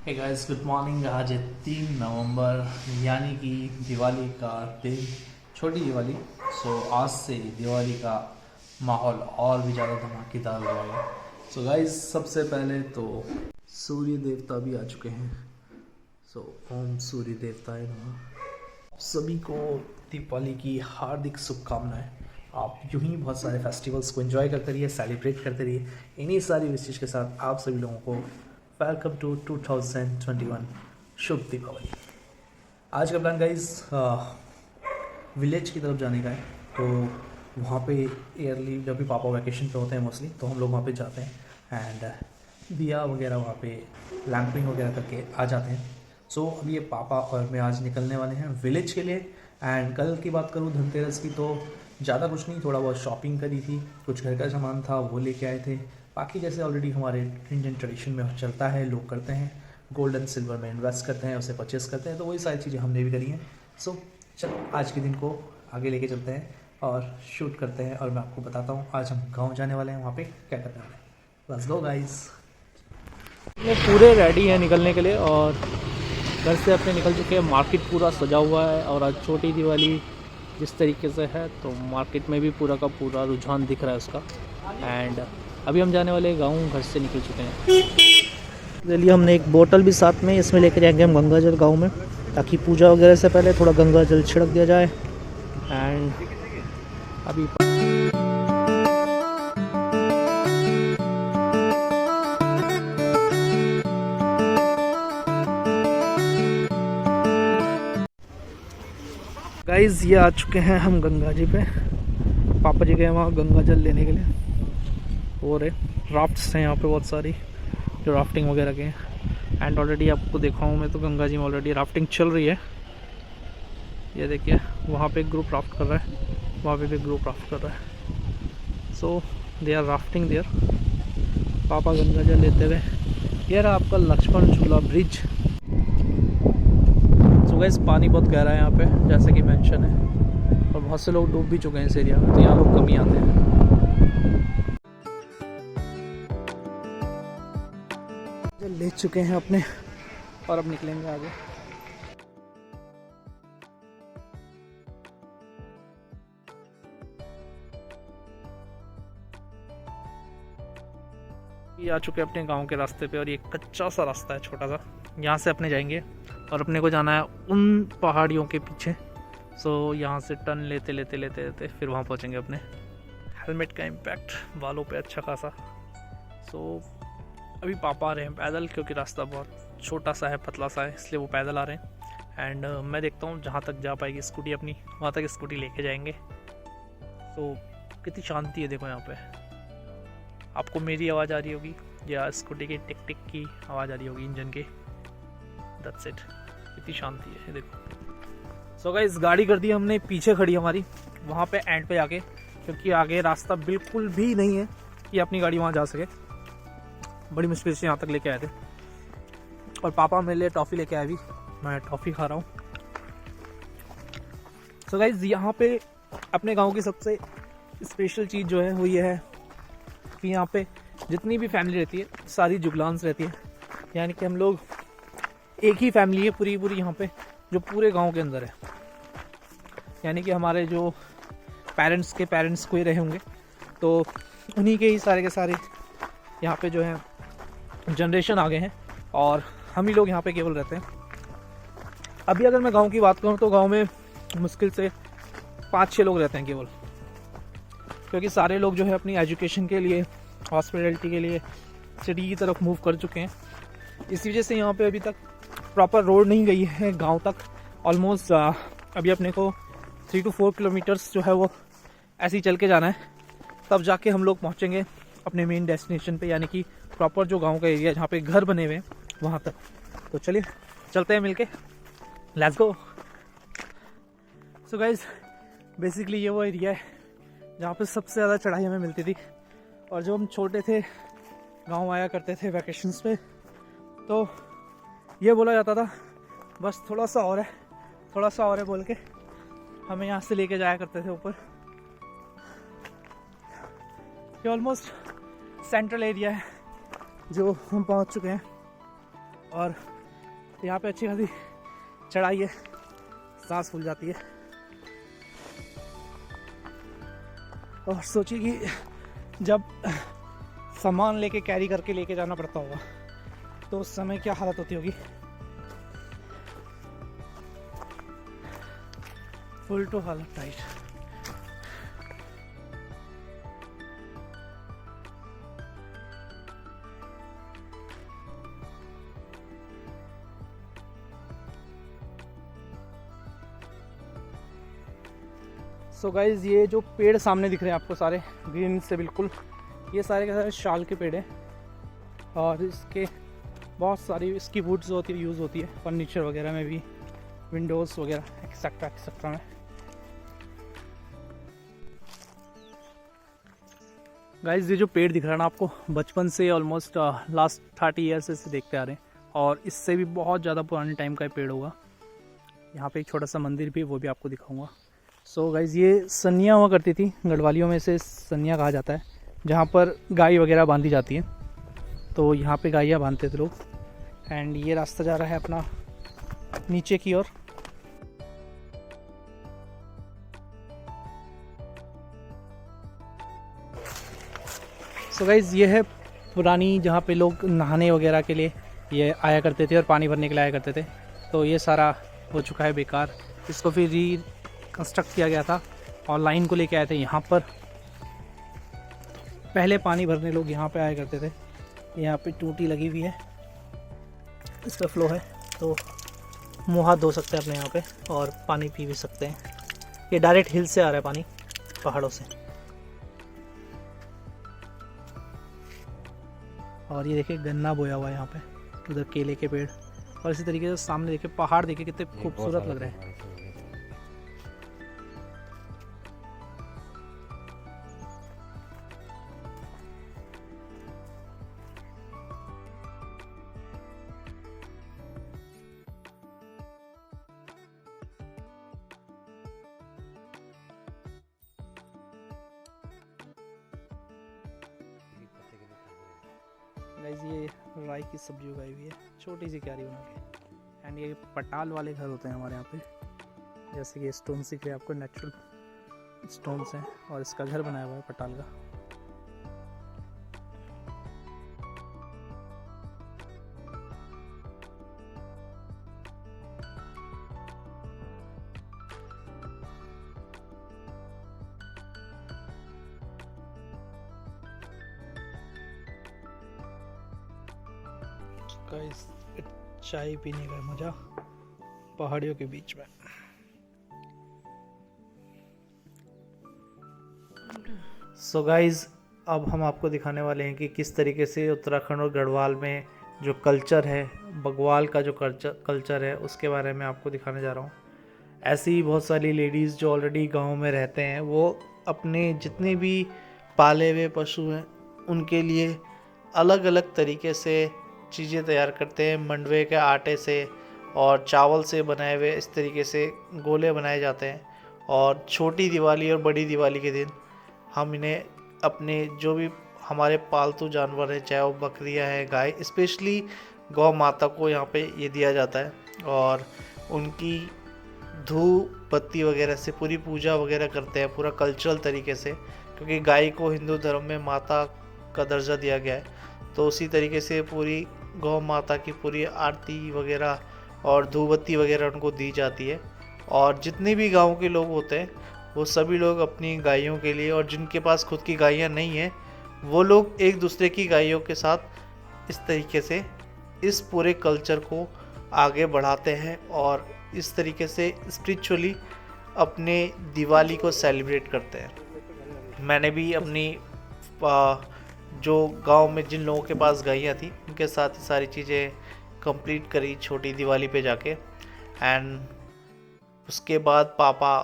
Hey guys, good morning. आज है 3 नवंबर, यानी कि दिवाली का दिन, छोटी दिवाली। आज से दिवाली का माहौल और भी ज़्यादा धमाकेदार हो जाएगा। गाइस, सबसे पहले तो सूर्य देवता भी आ चुके हैं। ओम सूर्य देवताय नमः। आप सभी को दीपावली की हार्दिक शुभकामनाएं। आप यूं ही बहुत सारे फेस्टिवल्स को एंजॉय करते रहिए, सेलिब्रेट करते रहिए। इन्हीं सारी विशेष के साथ आप सभी लोगों को वेलकम टू 2021 शुभ दीपावली। आज का प्लान गाइज विलेज की तरफ जाने का है। तो वहाँ पे ईयरली जब भी पापा वैकेशन पे होते हैं मोस्टली, तो हम लोग वहाँ पे जाते हैं एंड दिया वगैरह वहाँ पे लैंपिंग वगैरह करके आ जाते हैं। अभी ये पापा और मैं आज निकलने वाले हैं विलेज के लिए। एंड कल की बात करूँ धनतेरस की, तो ज़्यादा कुछ नहीं, थोड़ा बहुत शॉपिंग करी थी, कुछ घर का सामान था वो लेके आए थे। बाकी जैसे ऑलरेडी हमारे इंडियन ट्रेडिशन में चलता है, लोग करते हैं, गोल्ड एंड सिल्वर में इन्वेस्ट करते हैं, उसे परचेस करते हैं, तो वही सारी चीज़ें हमने भी करी हैं। चलो आज के दिन को आगे लेके चलते हैं और शूट करते हैं, और मैं आपको बताता हूँ आज हम गाँव जाने वाले हैं, वहाँ पे क्या करने वाले हैं। Let's go guys. ये पूरे रेडी हैं निकलने के लिए, और घर से अपने निकल चुके हैं। मार्केट पूरा सजा हुआ है, और आज छोटी दिवाली जिस तरीके से है, तो मार्केट में भी पूरा का पूरा रुझान दिख रहा है उसका। एंड अभी हम जाने वाले गाँव, घर से निकल चुके हैं। इसलिए हमने एक बोतल भी साथ में इसमें लेकर जाएंगे हम गंगा जल गाँव में, ताकि पूजा वगैरह से पहले थोड़ा गंगा जल छिड़क दिया जाए। एंड अभी गाइस ये आ चुके हैं हम गंगा जी पे। पापा जी गए वहाँ गंगा जल लेने के लिए। और राफ्ट्स हैं यहाँ पे बहुत सारी, जो राफ्टिंग वगैरह के हैं। एंड ऑलरेडी आपको देखा हूँ मैं, तो गंगा जी में ऑलरेडी राफ्टिंग चल रही है। ये देखिए, वहाँ पे एक ग्रुप राफ्ट कर रहा है, वहाँ पे भी ग्रुप राफ्ट कर रहा है। सो दे आर राफ्टिंग देयर। पापा गंगा जल लेते हुए। ये रहा आपका लक्ष्मण झूला ब्रिज। सो गाइस, पानी बहुत गहरा है यहाँ पे, जैसे कि मेंशन है, और बहुत से लोग डूब भी चुके हैं इस एरिया में, तो यहाँ लोग कम ही आते हैं। ले चुके हैं अपने, और अब निकलेंगे आगे। ये आ चुके हैं अपने गांव के रास्ते पे, और ये कच्चा सा रास्ता है, छोटा सा। यहाँ से अपने जाएंगे, और अपने को जाना है उन पहाड़ियों के पीछे। यहाँ से टर्न लेते लेते लेते लेते फिर वहाँ पहुँचेंगे अपने। हेलमेट का इम्पैक्ट बालों पे अच्छा खासा। अभी पापा आ रहे हैं पैदल, क्योंकि रास्ता बहुत छोटा सा है, पतला सा है, इसलिए वो पैदल आ रहे हैं। एंड मैं देखता हूँ जहाँ तक जा पाएगी स्कूटी अपनी, वहाँ तक स्कूटी लेके जाएंगे। कितनी शांति है देखो यहाँ पे। आपको मेरी आवाज़ आ रही होगी, या स्कूटी की टिक टिक की आवाज़ आ रही होगी इंजन की। दैट्स इट, कितनी शांति है देखो। गाइस, गाड़ी कर दी हमने पीछे खड़ी हमारी, वहाँ पे एंड पे जाके, क्योंकि आगे रास्ता बिल्कुल भी नहीं है कि अपनी गाड़ी वहाँ जा सके। बड़ी मुश्किल से यहाँ तक लेके आए थे, और पापा मेरे लिए टॉफ़ी लेके आए। अभी मैं टॉफ़ी खा रहा हूँ। गाइस, यहाँ पे अपने गांव की सबसे स्पेशल चीज़ जो है वो ये है कि यहाँ पे जितनी भी फैमिली रहती है, सारी जुगलान्स रहती है। यानी कि हम लोग एक ही फैमिली है पूरी यहाँ पे, जो पूरे गांव के अंदर है। यानी कि हमारे जो पेरेंट्स के पेरेंट्स कोई रहे होंगे, तो उन्हीं के ही सारे के सारे यहाँ पे जो है जनरेशन आ गए हैं, और हम ही लोग यहाँ पे केवल रहते हैं। अभी अगर मैं गांव की बात करूँ, तो गांव में मुश्किल से 5-6 लोग रहते हैं केवल, क्योंकि सारे लोग जो है अपनी एजुकेशन के लिए, हॉस्पिटलिटी के लिए सिटी की तरफ मूव कर चुके हैं। इसी वजह से यहाँ पे अभी तक प्रॉपर रोड नहीं गई है गांव तक। ऑलमोस्ट अभी अपने को 3 to 4 किलोमीटर्स जो है वो ऐसे ही चल के जाना है, तब जाके हम लोग पहुँचेंगे अपने मेन डेस्टिनेशन पे, यानी कि प्रॉपर जो गांव का एरिया जहाँ पे घर बने हुए हैं वहाँ तक। तो चलिए चलते हैं मिलके, लेट्स गो। गाइस, बेसिकली ये वो एरिया है जहाँ पे सबसे ज़्यादा चढ़ाई हमें मिलती थी। और जब हम छोटे थे, गांव आया करते थे वैकेशंस पे, तो ये बोला जाता था बस थोड़ा सा और है, थोड़ा सा और है बोल के हमें यहाँ से लेके जाया करते थे ऊपर। ये ऑलमोस्ट सेंट्रल एरिया है जो हम पहुँच चुके हैं। और यहाँ पे अच्छी खासी चढ़ाई है, सांस फूल जाती है। और सोचिए कि जब सामान लेके कैरी करके लेके जाना पड़ता होगा तो उस समय क्या हालत होती होगी। फुल टू हालत टाइट। सो गाइज, ये जो पेड़ सामने दिख रहे हैं आपको सारे ग्रीन से बिल्कुल, ये सारे के सारे शाल के पेड़ हैं और इसके बहुत सारी इसकी वुड्स होती है, यूज़ होती है फर्नीचर वगैरह में भी, विंडोज़ वगैरह एक्सेट्रा एक्सेट्रा में। गाइज, ये जो पेड़ दिख रहा है ना आपको, बचपन से ऑलमोस्ट लास्ट 30 ईयर्स से देखते आ रहे हैं और इससे भी बहुत ज़्यादा पुराने टाइम का पेड़ होगा। यहाँ पे एक छोटा सा मंदिर भी, वो भी आपको दिखाऊंगा। सो गाइज़, ये सनिया हुआ करती थी, गढ़वालियों में से सनिया कहा जाता है, जहाँ पर गाय वगैरह बांधी जाती है। तो यहाँ पे गायें बांधते थे लोग। एंड ये रास्ता जा रहा है अपना नीचे की ओर। सो गाइज़, ये है पुरानी जहाँ पे लोग नहाने वगैरह के लिए ये आया करते थे और पानी भरने के लिए आया करते थे। तो ये सारा हो चुका है बेकार, इसको फिर कंस्ट्रक्ट किया गया था और लाइन को लेके आए थे यहाँ पर। पहले पानी भरने लोग यहाँ पे आया करते थे। यहाँ पे टूटी लगी हुई है, इस पर फ्लो है, तो मुँह हाथ धो सकते हैं अपने यहाँ पे और पानी पी भी सकते हैं। ये डायरेक्ट हिल से आ रहा है पानी, पहाड़ों से। और ये देखिए गन्ना बोया हुआ है यहाँ पे, उधर केले के पेड़, और इसी तरीके से सामने देखिए पहाड़, देखिए कितने खूबसूरत लग रहे हैं। गाइस, ये राई की सब्जी उगाई हुई है, छोटी सी क्यारी बना के। एंड ये पटाल वाले घर होते हैं हमारे यहाँ पे, जैसे कि स्टोन दिख रहे हैं आपको, नेचुरल स्टोन्स हैं और इसका घर बनाया हुआ है पटाल का। गाइस, चाय पीने का मजा पहाड़ियों के बीच में। सो गाइस, अब हम आपको दिखाने वाले हैं कि किस तरीके से उत्तराखंड और गढ़वाल में जो कल्चर है, बग्वाल का जो कल्चर है, उसके बारे में आपको दिखाने जा रहा हूँ। ऐसी ही बहुत सारी लेडीज़ जो ऑलरेडी गांव में रहते हैं, वो अपने जितने भी पाले हुए पशु हैं उनके लिए अलग अलग तरीके से चीज़ें तैयार करते हैं। मंडवे के आटे से और चावल से बनाए हुए इस तरीके से गोले बनाए जाते हैं। और छोटी दिवाली और बड़ी दिवाली के दिन हम इन्हें अपने जो भी हमारे पालतू जानवर हैं, चाहे वो बकरियां हैं, गाय, स्पेशली गौ माता को यहाँ पे ये दिया जाता है और उनकी धूप बत्ती वगैरह से पूरी पूजा वगैरह करते हैं, पूरा कल्चरल तरीके से, क्योंकि गाय को हिंदू धर्म में माता का दर्जा दिया गया है। तो उसी तरीके से पूरी गौ माता की पूरी आरती वगैरह और धूप बत्ती वगैरह उनको दी जाती है। और जितने भी गांव के लोग होते हैं वो सभी लोग अपनी गायों के लिए, और जिनके पास खुद की गायें नहीं हैं, वो लोग एक दूसरे की गायों के साथ इस तरीके से इस पूरे कल्चर को आगे बढ़ाते हैं और इस तरीके से स्पिरिचुअली अपने दिवाली को सेलिब्रेट करते हैं। मैंने भी अपनी जो गांव में जिन लोगों के पास गायें थी उनके साथ ही सारी चीज़ें कंप्लीट करी छोटी दिवाली पे जाके। एंड उसके बाद पापा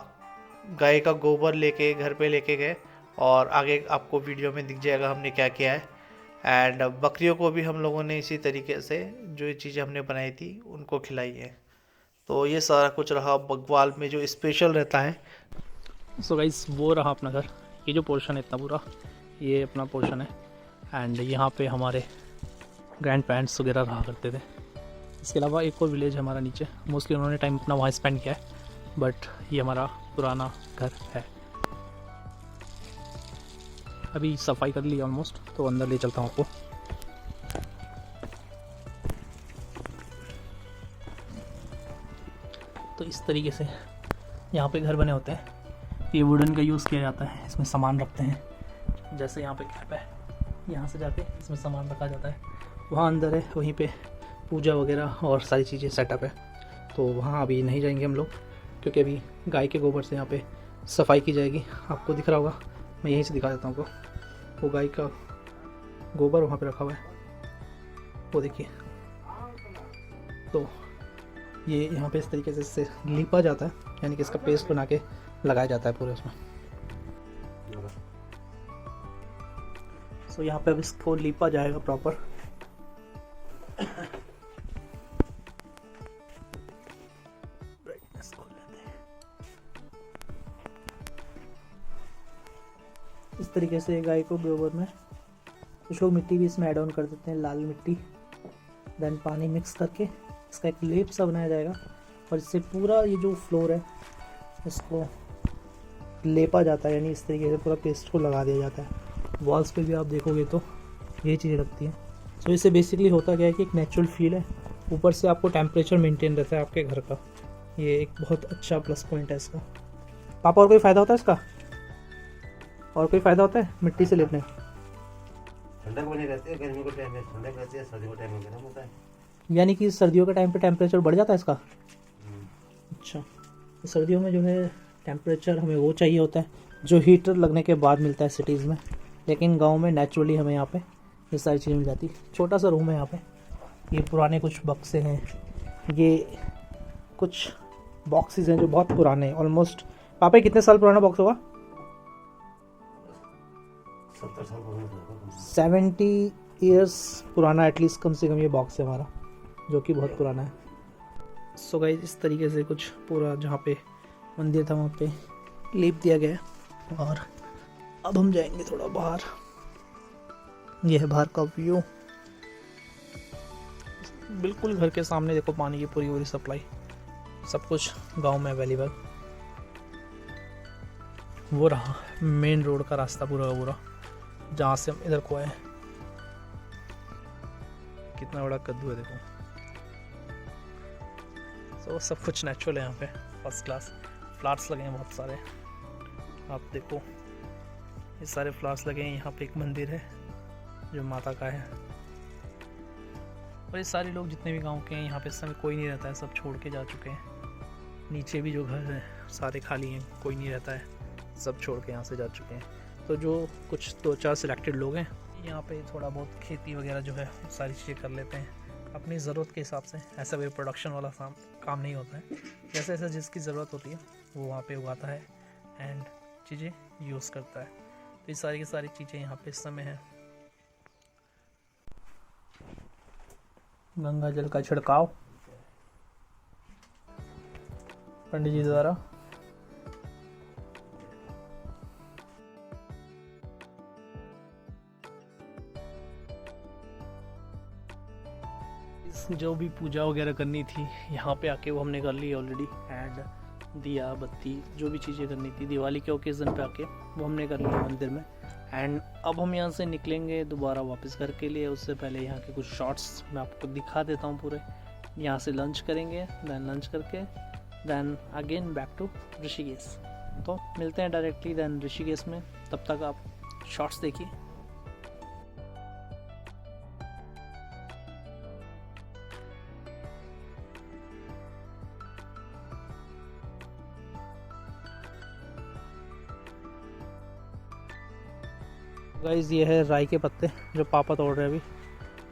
गाय का गोबर लेके घर पे लेके गए और आगे आपको वीडियो में दिख जाएगा हमने क्या किया है। एंड बकरियों को भी हम लोगों ने इसी तरीके से जो ये चीज़ें हमने बनाई थी उनको खिलाई है। तो ये सारा कुछ रहा बग्वाल में जो स्पेशल रहता है। सो गाइस, वो रहा अपना घर, ये जो पोर्शन है इतना पूरा, ये अपना पोर्शन है। एंड यहाँ पे हमारे ग्रैंड पेरेंट्स वगैरह रहा करते थे। इसके अलावा एक और विलेज है हमारा नीचे, मोस्टली उन्होंने टाइम अपना वहाँ स्पेंड किया है, बट ये हमारा पुराना घर है। अभी सफाई कर ली ऑलमोस्ट, तो अंदर ले चलता हूँ आपको। तो इस तरीके से यहाँ पे घर बने होते हैं। ये वुडन का यूज़ किया जाता है, इसमें सामान रखते हैं। जैसे यहाँ पे कैप है, यहाँ से जाके इसमें सामान रखा जाता है। वहाँ अंदर है, वहीं पे पूजा वगैरह और सारी चीज़ें सेटअप है। तो वहाँ अभी नहीं जाएंगे हम लोग, क्योंकि अभी गाय के गोबर से यहाँ पे सफाई की जाएगी। आपको दिख रहा होगा, मैं यहीं से दिखा देता हूँ आपको। वो गाय का गोबर वहाँ पे रखा हुआ है, वो देखिए। तो ये यहाँ पे इस तरीके से इससे लीपा जाता है, यानी कि इसका पेस्ट बना के लगाया जाता है पूरे उसमें। सो यहाँ पे अब इसको लीपा जाएगा प्रॉपर। इस तरीके से गाय को गोबर में, कुछ लोग मिट्टी भी इसमें ऐड ऑन कर देते हैं, लाल मिट्टी, देन पानी मिक्स करके इसका एक लेप सा बनाया जाएगा। और इससे पूरा ये जो फ्लोर है इसको लेपा जाता है, यानी इस तरीके से पूरा पेस्ट को लगा दिया जाता है। वॉल्स पे भी आप देखोगे तो ये चीज़ें लगती हैं। सो इससे बेसिकली होता क्या है कि एक नेचुरल फील है, ऊपर से आपको टेम्परेचर मेंटेन रहता है आपके घर का। ये एक बहुत अच्छा प्लस पॉइंट है इसका। पापा और कोई फ़ायदा होता है इसका? और कोई फ़ायदा होता है मिट्टी से लेपने? ठंडक बनी रहती है, गर्मी को टाइम में ठंडक रहती है, सर्दी को टाइम में गर्म होता है। यानी कि सर्दियों के टाइम पे टेम्परेचर बढ़ जाता है इसका? अच्छा, तो सर्दियों में जो है टेम्परेचर हमें वो चाहिए होता है जो हीटर लगने के बाद मिलता है सिटीज़ में, लेकिन गांव में नेचुरली हमें यहाँ पे ये सारी चीज़ें मिल जाती। छोटा सा रूम है यहाँ पे, ये पुराने कुछ बक्से हैं, ये कुछ बॉक्सेस हैं जो बहुत पुराने हैं। ऑलमोस्ट पापा कितने साल पुराना बॉक्स होगा? 70 साल पुराना। 70 ईयर्स पुराना एटलीस्ट कम से कम ये बॉक्स है हमारा, जो कि बहुत पुराना है। सो गाइस, इस तरीके से कुछ पूरा जहाँ पे मंदिर था वहाँ पे लेप दिया गया है। और अब हम जाएंगे थोड़ा बाहर। ये है बाहर का व्यू, बिल्कुल घर के सामने देखो पानी की पूरी सप्लाई, सब कुछ गांव में अवेलेबल। वो रहा मेन रोड का रास्ता पूरा का पूरा, जहाँ से हम इधर को आए। कितना बड़ा कद्दू है देखो। तो सब कुछ नेचुरल है यहाँ पे, फर्स्ट क्लास। फ्लावर्स लगे हैं बहुत सारे, आप देखो ये सारे फ्लावर्स लगे हैं। यहाँ पे एक मंदिर है जो माता का है। और ये सारे लोग जितने भी गांव के हैं यहाँ पे इस समय कोई नहीं रहता है, सब छोड़ के जा चुके हैं। नीचे भी जो घर हैं सारे खाली हैं, कोई नहीं रहता है, सब छोड़ के यहाँ से जा चुके हैं। तो जो कुछ 2-4 सिलेक्टेड लोग हैं यहाँ पे थोड़ा बहुत खेती वगैरह जो है सारी चीज़ें कर लेते हैं अपनी ज़रूरत के हिसाब से। ऐसा कोई प्रोडक्शन वाला काम नहीं होता है, जैसे जैसे जिसकी ज़रूरत होती है वो वहाँ पे उगाता है एंड चीज़ें यूज़ करता है। तो ये सारी की सारी चीज़ें यहाँ पे इस समय है। गंगा जल का छिड़काव पंडित जी द्वारा। जो भी पूजा वगैरह करनी थी यहाँ पे आके वो हमने कर ली ऑलरेडी। एंड दिया बत्ती जो भी चीज़ें करनी थी दिवाली के ओकेज़न पे आके वो हमने कर लिया मंदिर में। एंड अब हम यहाँ से निकलेंगे दोबारा वापस घर के लिए। उससे पहले यहाँ के कुछ शॉट्स मैं आपको दिखा देता हूँ पूरे। यहाँ से लंच करेंगे, देन लंच करके then again back to Rishikesh. तो मिलते हैं डायरेक्टली देन ऋषिकेश में, तब तक आप शॉट्स देखिए। गाइस ये है राई के पत्ते जो पापा तोड़ रहे हैं अभी,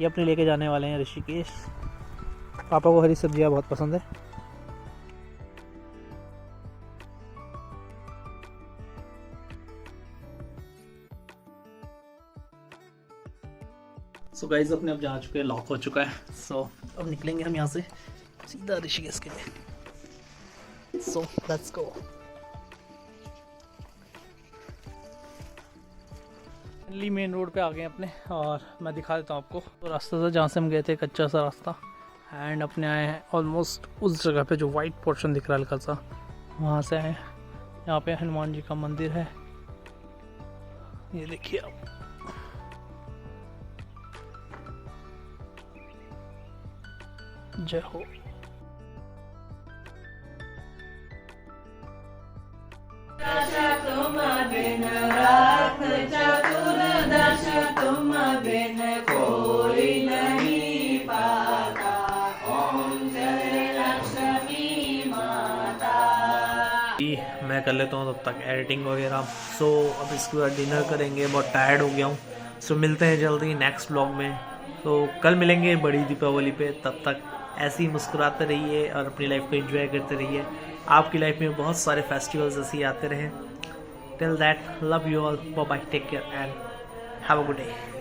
ये अपने लेके जाने वाले हैं ऋषिकेश। पापा को हरी सब्जियां बहुत पसंद है। सो गाइस अपने अब जा चुके हैं, लॉक हो चुका है। सो अब निकलेंगे हम यहाँ से सीधा ऋषिकेश के लिए। So let's go. Main road पे आ गए अपने, और मैं दिखा देता हूँ आपको। तो रास्ता था जहाँ से हम गए थे, कच्चा सा रास्ता। एंड अपने आए हैं ऑलमोस्ट उस जगह पे जो वाइट पोर्शन दिख रहा है हल्का सा, वहाँ से आए। यहाँ पे हनुमान जी का मंदिर है, ये देखिए आप। जय हो। मैं कर लेता हूँ तब तक एडिटिंग वगैरह। सो अब इसके बाद डिनर करेंगे, बहुत टायर्ड हो गया हूँ। सो मिलते हैं जल्दी नेक्स्ट ब्लॉग में। तो कल मिलेंगे बड़ी दीपावली पे, तब तक ऐसे ही मुस्कुराते रहिए और अपनी लाइफ को एंजॉय करते रहिए। आपकी लाइफ में बहुत सारे फेस्टिवल्स ऐसे ही आते रहें। Till that, love you all, bye bye, take care and have a good day.